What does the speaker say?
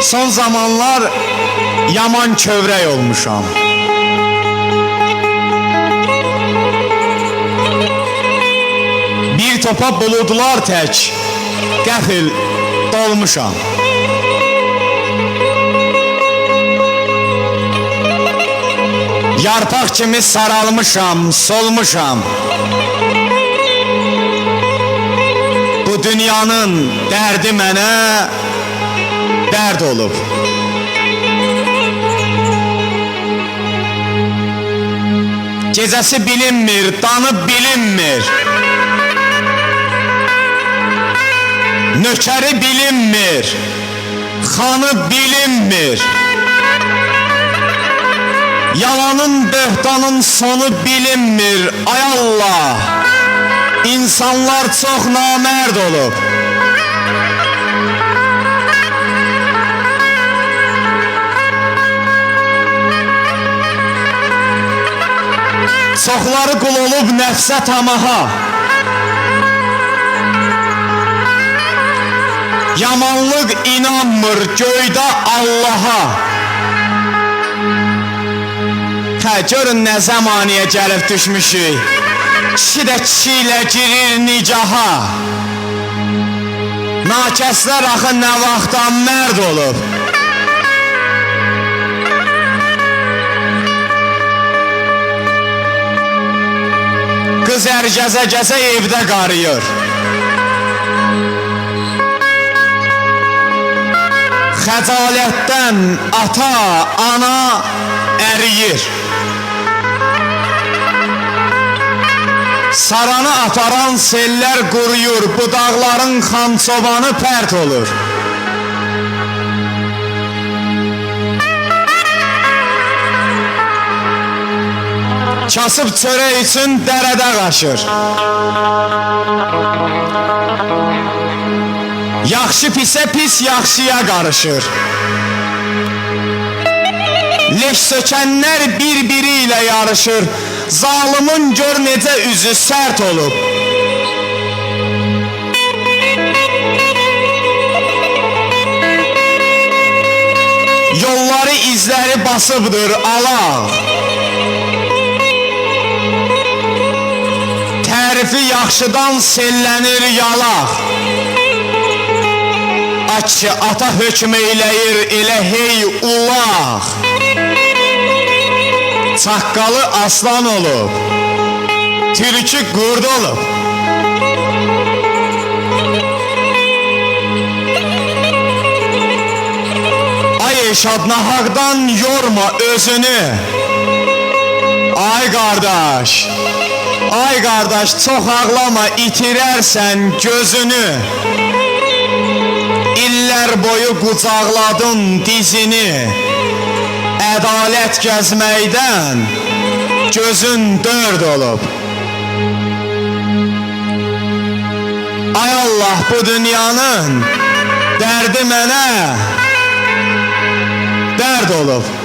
Son zamanlar yaman kövrək olmuşam. Bir topa buludlar tək qəfil dolmuşam. Yarpaq kimi saralmışam, solmuşam. Bu dünyanın dərdi mənə dərd olub. Gecəsi bilinmir, danıb bilinmir. Nökəri bilinmir, xanı bilinmir. Yalanın, böhtanın sonu bilinmir. Ay Allah, insanlar çox namərd olub. Çoxları qul olub nəfsə tamaha. Yamanlıq inanmır göydə Allaha. Görün nə zamaniyə gəlib düşmüşük. Kişi də kişi ilə girir nicaha. Nakəslər axı nə vaxtdan mərd olub. Qız ər gəzə-gəzə evdə qarıyır. Xəcalətdən ata, ana əriyir. Saranı ataran sellər quruyur, budaqların xançovanı pərt olur. Kasıb çörək üçün dərədə qaşır. Yaxşı pisə pis yaxşıya qarışır. Leş sökənlər bir-biri ilə yarışır. Zalimin gör necə üzü sərt olub. Yolları izləri basıbdır Allah. Tərifi yaxşıdan sellənir yalaq. Açı ata hökm eyləyir elə hey ulaq. Çaqqalı aslan olub, türkü qurd olub. Ay eşad nahaqdan yorma özünü. Ay qardaş, ay qardaş çox ağlama itirərsən gözünü. İllər boyu qucaqladın dizini. Ədalət gəzməkdən gözün dörd olub. Ay Allah, bu dünyanın dərdi mənə dərd olub.